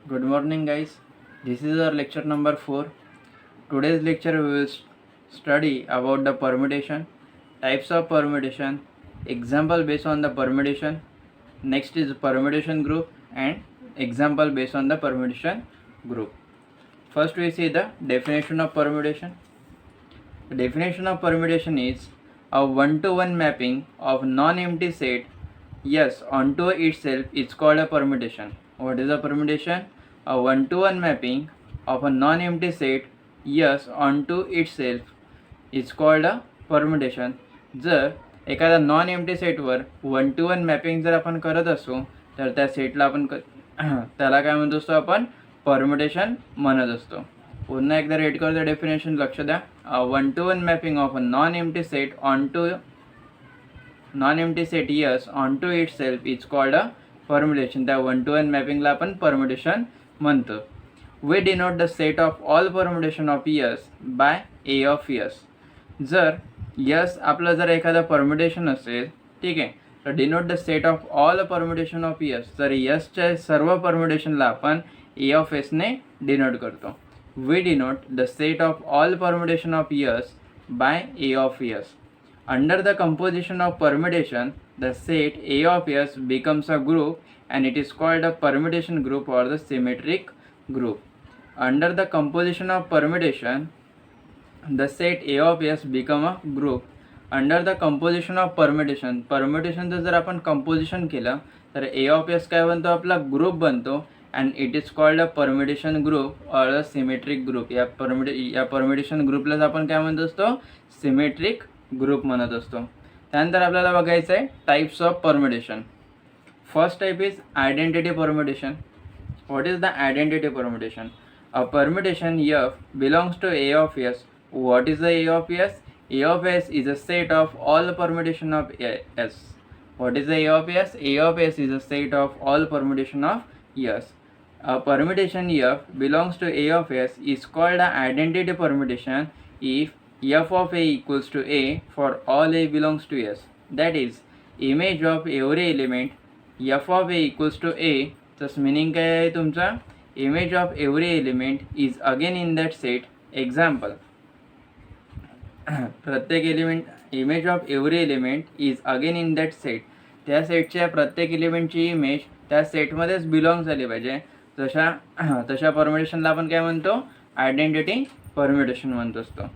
Good morning, guys. This is our lecture number 4. Today's lecture we will study about the permutation, types of permutation, example based on the permutation. Next is permutation group and example based on the permutation group. First we see the definition of permutation. The definition of permutation is a one-to-one mapping of non-empty set S onto itself is called a permutation. What is a permutation? A one-to-one mapping of a non-empty set S onto itself is called a permutation. जर एखाद्या non empty सेटवर one two one mapping जर आपण करत असू तर त्या सेटला आपण त्याला काय म्हणत असतो आपण परम्युटेशन म्हणत असतो. पुन्हा एकदा रीड करतो डेफिनेशन लक्ष द्या. One two one mapping of a non empty set onto non-empty set S onto itself is called a permutation. त्या वन टू वन मॅपिंगला आपण परम्युटेशन म्हणतो. We denote the set of all permutation of S by A of S. जर S आपलं जर एखादा permutation असेल, ठीक आहे, तर denote the set of all permutation of S. तर Sच्या सर्व परम्युटेशनला आपण A of S ने डिनोट करतो. We denote the set of all permutation of S by A of S. Under the composition of permutation, the set A of S becomes a group and it is called a permutation group or the symmetric group. Under the composition of permutation, the set A of S become a group. Under the composition of permutation, permutationचं जर आपण composition केलं तर A of S काय बनतो आपला group बनतो and it is called a permutation group or a symmetric group. या permutation ग्रुपलाच आपण काय म्हणत असतो सिमेट्रिक ग्रुप म्हणत असतो. त्यानंतर आपल्याला बघायचं आहे types of permutation. First type is identity permutation. What is the identity permutation? A permutation F belongs to A of S. What is the A of S? A of S is a set of all permutation of S. What is the A of S? A of S is a set of all permutation of S. A permutation F belongs to A of S is called an identity permutation if F of A equals to A for all A belongs to S. That is, image of every element F of A equals to A. Thus meaning काय आहे तुमचा? Image of every element is again in that set. Example, प्रत्येक element image of every element is again in that set. त्या सेटच्या प्रत्येक एलिमेंटची image त्या सेटमध्येच belong झाली पाहिजे. तशा परम्युटेशनला आपण काय म्हणतो? आयडेंटिटी परम्युटेशन म्हणत असतो.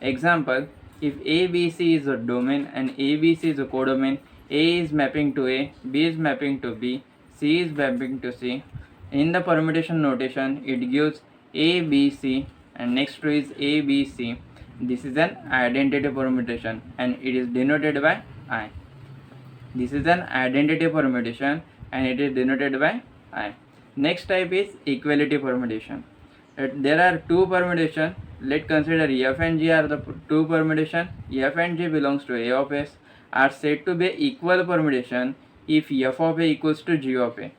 Example, if ABC is a domain and ABC is a codomain, A is mapping to A, B is mapping to B, C is mapping to C. In the permutation notation, it gives A, B, C and next to is A, B, C. This is an identity permutation and it is denoted by I. This is an identity permutation and it is denoted by I. Next type is equality permutation. There are two permutation. Let's consider F and G are the two permutation. F and G belongs to A of S are said to be equal permutation if F of A equals to G of A.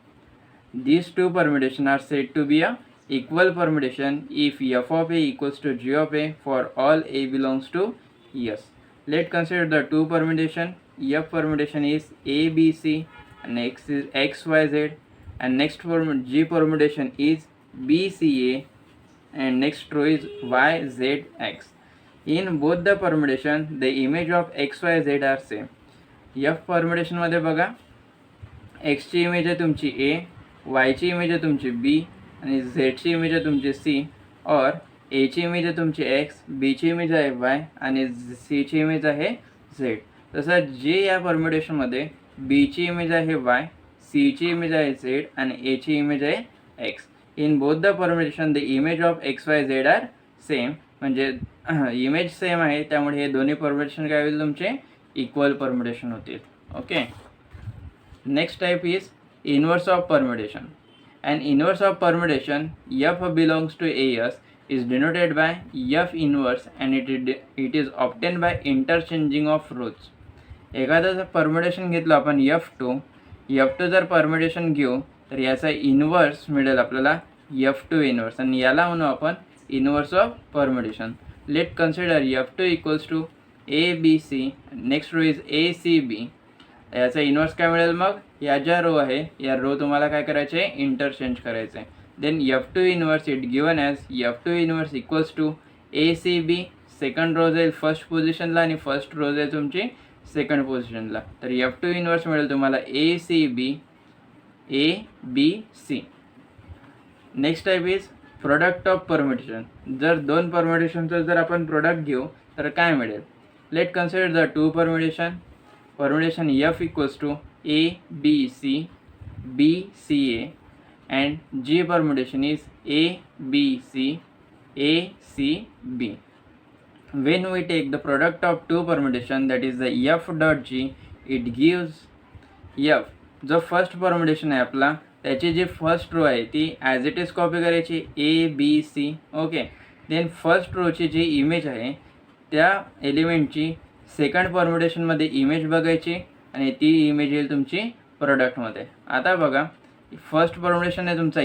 These two permutation are said to be a equal permutation if F of A equals to G of A for all A belongs to S. Let's consider the two permutation. F permutation is A, B, C and X is X, Y, Z and next G permutation is B, C, A and next row is Y, Z, X. In both the permutation, the image of X, Y, Z are same. F permutation मध्ये बघा, X ची image आहे तुमची A, Y ची image आहे तुमची B आणि Z ची इमेज आहे तुमची C और A ची इमेज आहे तुमची X, B ची इमेज आहे Y आणि C ची इमेज आहे Z. तसं जे या परम्युटेशनमध्ये B ची इमेज आहे Y, C ची इमेज आहे Z आणि A ची इमेज आहे X. In both the permutation the image of X, Y, Z are same. म्हणजे इमेज सेम आहे त्यामुळे हे दोन्ही परम्युटेशन काय होईल तुमचे इक्वल परम्युटेशन होतील. Okay. Next type is inverse of permutation. And inverse of permutation F belongs to AS is denoted by F inverse and it is obtained by interchanging of rows. एखादं जर permutation घेतलं आपण F2 जर permutation घेऊ तर याचा inverse मिळेल आपल्याला F2 इन्व्हर्स आणि याला म्हणू आपण inverse of permutation. Let consider F2 equals to ABC, next row is ACB. याचा इन्व्हर्स काय मिळेल मग? या ज्या रो आहे या रो तुम्हाला काय करायचे आहे? इंटरचेंज करायचे आहे. then F2 inverse it given as F2 inverse equals to ACB. Second row जाईल फर्स्ट पोझिशनला आणि फर्स्ट रो जाईल तुमची सेकंड पोझिशनला. तर F2 इन्व्हर्स मिळेल तुम्हाला ACB ABC. Next type is product of permutation. जर दोन परम्युटेशनचं जर आपण प्रोडक्ट घेऊ तर काय मिळेल. Let consider the two permutation. Permutation F equals to ABC BCA and G permutation is ABC ACB. When we take the product of two permutation, that is the F dot G, it gives F. जो first permutation आहे आपला त्याची जी first row आहे ती as it is copy करायची ABC. Okay. Then first रोची जी image आहे त्या एलिमेंटची second परम्युटेशनमध्ये image बघायची आणि ती इमेज येईल तुमची प्रोडक्टमध्ये. आता बघा फर्स्ट परम्युटेशन आहे तुमचा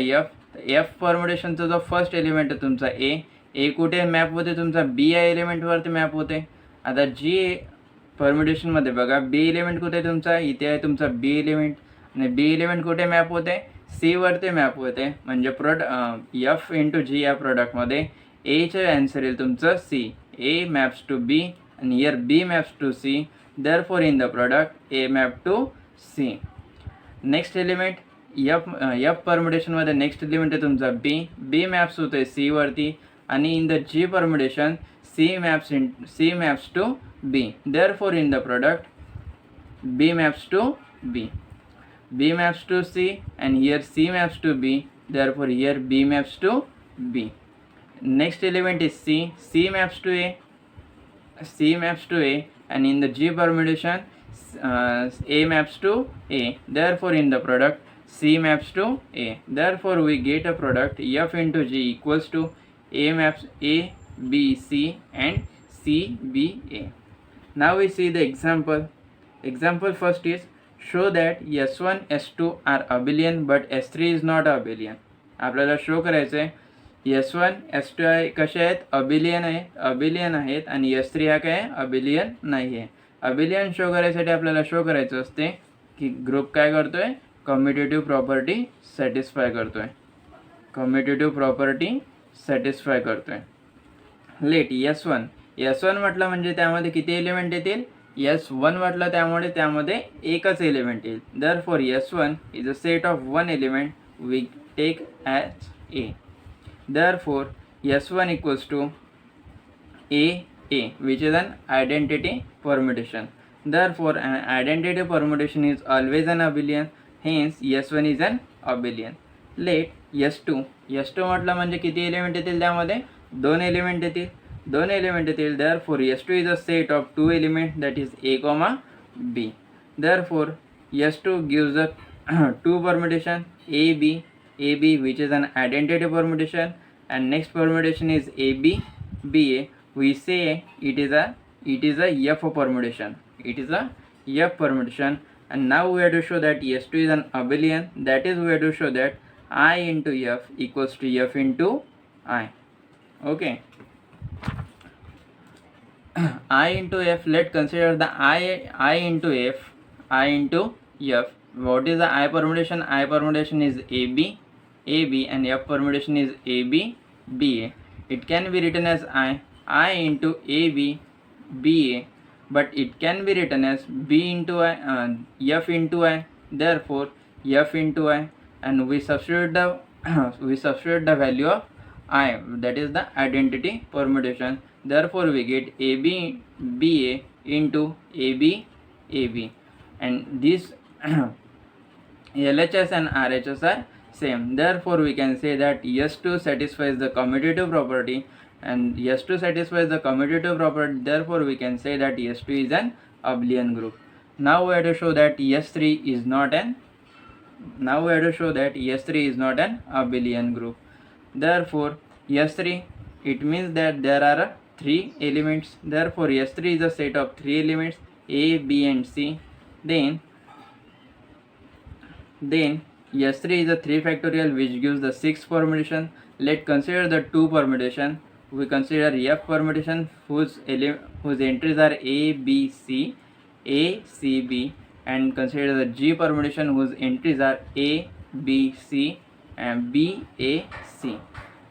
F परम्युटेशनचा जो फर्स्ट एलिमेंट आहे तुमचा ए कुठे मॅप होते तुमचा बी या एलिमेंटवरती मॅप होते. आता जी परम्युटेशनमध्ये बघा बी एलिमेंट कुठे तुमचा इथे आहे तुमचा बी एलिमेंट आणि बी एलिमेंट कुठे मॅप होते सी वरती मॅप होते. म्हणजे F इंटू जी या प्रोडक्टमध्ये एचं आन्सर येईल तुमचं C. A maps to B आणि here B maps to C. Therefore in the product A map to C. Next element F परम्युटेशनमध्ये नेक्स्ट एलिमेंट आहे तुमचा बी मॅप्स होते सी वरती आणि in the G permutation C maps to B. Therefore in the product B maps to B maps to C and here C maps to B, therefore here B maps to B. Next element is C maps to A and in the G permutation A maps to A, therefore in the product C maps to A. Therefore we get a product F into G equals to A maps A, B, C and C, B, A. Now we see the example. Example first is show that S1 S2 are abelian but S3 is not abelian. आपल्याला show करायचं आहे S1 S2 आहे कसे आहेत abelian आहेत आणि S3 हा काय अबिलियन नाही आहे. अबिलियन शो करायसाठी आपल्याला शो करायचं असते की ग्रुप काय करतोय कम्युटेटिव्ह प्रॉपर्टी सॅटिस्फाय करतोय. लेट S1 म्हटलं म्हणजे त्यामध्ये किती एलिमेंट येतील S1 म्हटलं त्यामध्ये एकच एलिमेंट येईल. Therefore S1 is a set of one element we take as A. Therefore S1 equals to A which is an identity permutation. Therefore an identity permutation is always an abelian. Hence S1 is an abelian. Let S2 म्हटलं म्हणजे किती element येतील त्यामध्ये दोन element येतील. Therefore S2 is a set of two elements, that is A comma B. Therefore S2 gives a two permutation AB which is an identity permutation and next permutation is AB BA. We say it is a F permutation. And now we have to show that S2 is an abelian. That is we have to show that I into F equals to F into I. Okay. I into F, let's consider the I into F. What is the I permutation? I permutation is AB and F permutation is AB BA. It can be written as I into AB BA, but it can be written as B into I F into I. Therefore F into I, and we substitute the value of I, that is the identity permutation. Therefore we get AB BA into AB and these LHS and RHS are same. Therefore we can say that S2 satisfies the commutative property and S2 satisfies the commutative property. Therefore we can say that S2 is an abelian group. Now we have to show that S3 is not an abelian group. Therefore S3, it means that there are three elements. Therefore S3 is a set of three elements A, B and C. Then S3 is a 3 factorial which gives the 6 permutation. Let's consider the 2 permutation. We consider F permutation whose entries are A, B, C, A, C, B, and consider the G permutation whose entries are A, B, C, and B, A, C.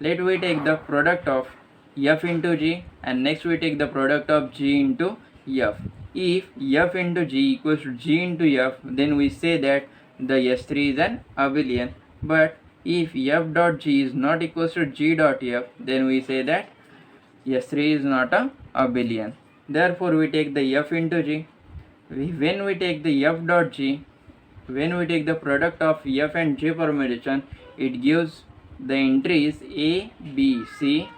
Let we take the product of F into G, and next we take the product of G into F. If F into G equals to G into F, then we say that the S3 is an abelian. But if F dot G is not equals to G dot F, then we say that S3 is not a abelian. Therefore, we take the F into G. When we take the F dot G, when we take the product of F and G permutation, it gives the entries A, B, C,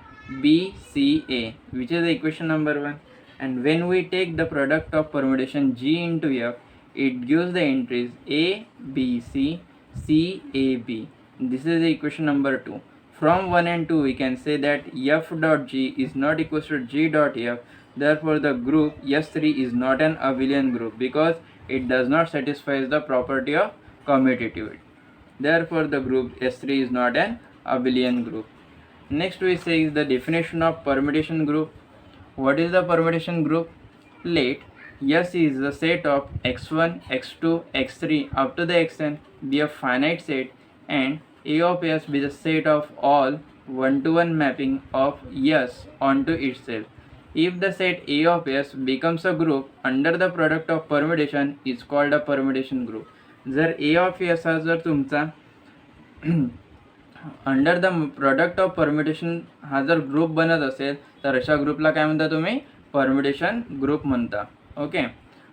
B, C, A, which is the equation number 1. And when we take the product of permutation G into F, it gives the entries A, B, C, C, A, B. This is the equation number 2. From 1 and 2, we can say that F dot G is not equal to G dot F. Therefore, the group S3 is not an abelian group because it does not satisfy the property of commutativity. Therefore, the group S3 is not an abelian group. Next, we say is the definition of permutation group. What is the permutation group? Let S is the set of x1, x2, x3 up to the xn be a finite set, and A of S be the set of all one-to-one mapping of S onto itself. If the set A of S becomes a group under the product of permutation is called a permutation group. जर A of S हा जर तुमचा under the product of permutation हा जर group बनत असेल तर अशा ग्रुपला काय म्हणता तुम्ही? परम्युटेशन ग्रुप म्हणता. ओके,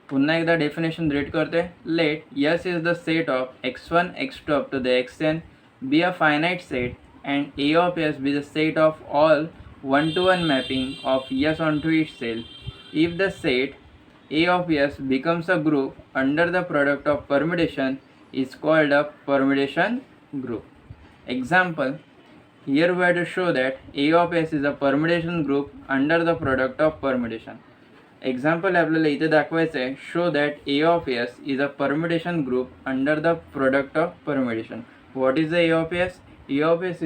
पुन्हा एकदा डेफिनेशन रीड करते. Let S is the set of x1, x2 up to the xn be a finite set and A of S be the set of all one-to-one mapping of S onto itself. If the set A of S becomes a group under the product of permutation is called a permutation group. Example, here we have to show that A of S is a permutation group under the product of permutation. Example आपल्याला इथे दाखवायचं आहे, show that A of S is a permutation group under the product of permutation. What is the A of S? A of S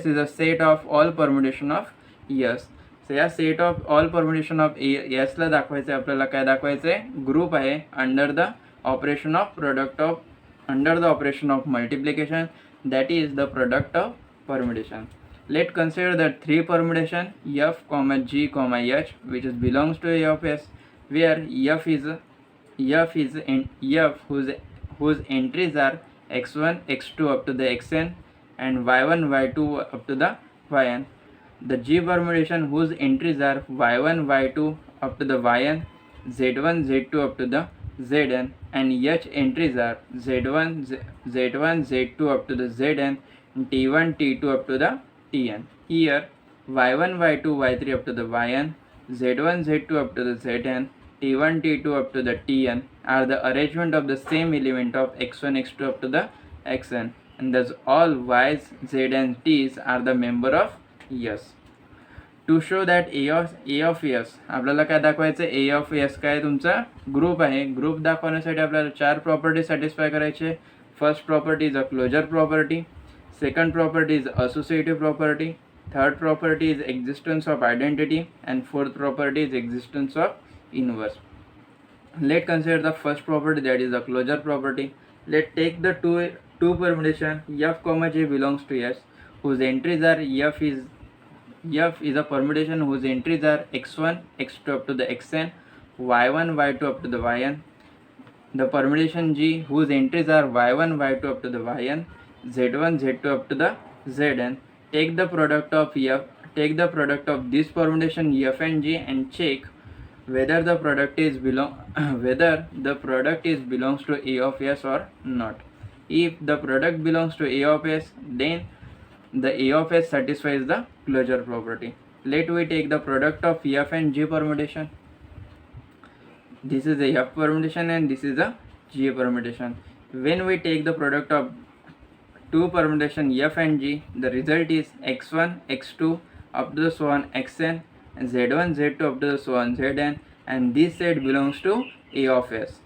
is a set of all permutation of S. So या set of all permutation of S ला दाखवायचं आहे आपल्याला, काय दाखवायचं आहे? Group आहे under the operation of multiplication, that is the product of permutation. Let's consider the three permutation F, G, H, which belongs to A of S, where F whose entries are x1, x2 up to the xn and y1, y2 up to the yn. The G permutation whose entries are y1, y2 up to the yn, z1, z2 up to the zn, and H entries are z1, z2 up to the zn, and t1, t2 up to the tn. Here y1, y2, y3 up to the yn, z1, z2 up to the zn, t1, t2 up to the tn are the arrangement of the same element of x1, x2 up to the xn, and thus all y's, z and t's are the member of S. To show that A of S आपल्याला काय दाखवायचं? A of S काय तुमचा group आहे. Group दाखवण्यासाठी आपल्याला चार property satisfy करायचे. First property is a closure property, second property is associative property, third property is existence of identity, and fourth property is existence of inverse. Let's consider the first property, that is the closure property. Let's take the two permutation F, G belongs to S, whose entries are F is a permutation whose entries are x1, x2 up to the xn, y1, y2 up to the yn. The permutation G whose entries are y1, y2 up to the yn, z1, z2 up to the zn. Take the product of this permutation F and G and check whether the product belongs to A of S or not. If the product belongs to A of S, then the A of S satisfies the closure property. Let we take the product of F and G permutation. This is the F permutation and this is the G permutation. When we take the product of two permutation F and G, the result is x1, x2 up to the so on xn, and z1, z2 up to the so on zn, and this set belongs to A of S.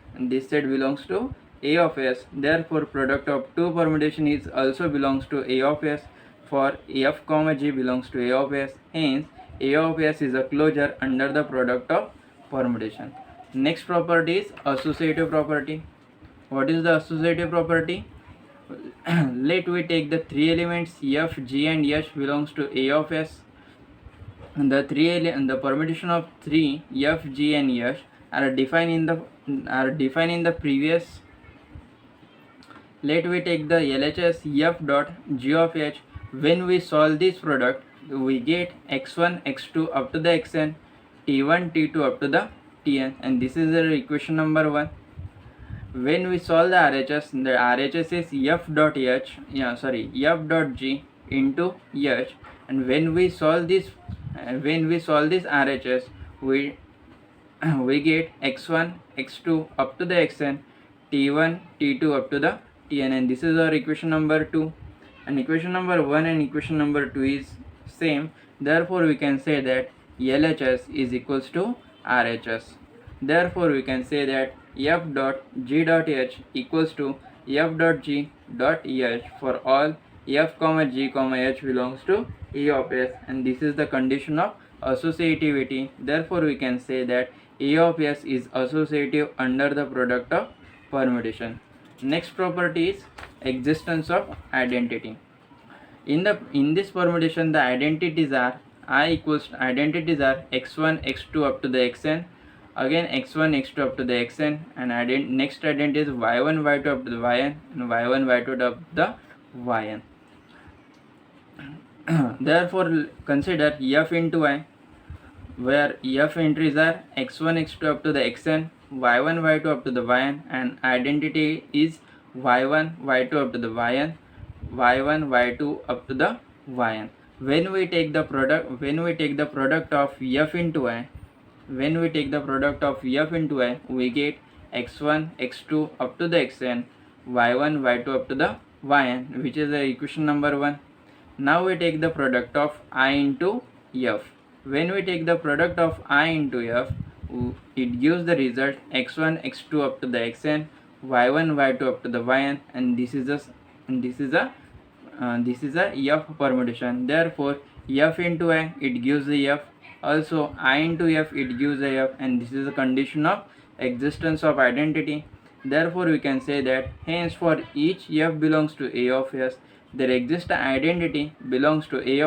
Therefore, product of two permutation is also belongs to A of S. For F, G belongs to A of S. Hence, A of S is a closure under the product of permutation. Next property is associative property. What is the associative property? let we take the three elements f, g and h belongs to A of s. And the permutation of 3 f, g and h are defined in the previous. Let we take the LHS f dot g of h. When we solve this product, we get x1 x2 up to the xn, t1 t2 up to the tn, and this is the equation number 1. When we solve the RHS is f dot g into h, and when we solve this RHS, we get x1 x2 up to the xn, t1 t2 up to the tn, and this is our equation number 2. And equation number 1 and equation number 2 is same, therefore we can say that LHS is equals to RHS. Therefore we can say that f dot g dot h equals to f dot g dot h for all f comma g comma h belongs to A of s, and this is the condition of associativity. Therefore we can say that A of s is associative under the product of permutation. Next property is existence of identity. In this permutation, the identities are x1 x2 up to the xn, again x1 x2 up to the xn, and next identity is y1 y2 up to the yn, and y1 y2 up to the yn. Therefore consider f into y, where f entries are x1 x2 up to the xn, y1 y2 up to the yn, and identity is y1 y2 up to the yn, y1 y2 up to the yn. When we take the product of f into y, we get x1 x2 up to the xn, y1 y2 up to the yn, which is the equation number 1. Now we take the product of I into f. When we take the product of I into f, it gives the result x1 x2 up to the xn, y1 y2 up to the yn, and this is a f permutation. Therefore f into I, it gives the f, also I into f, it gives the f, and this is a condition of existence of identity. Therefore we can say that hence for each f belongs to A of s, there exists an identity belongs to A of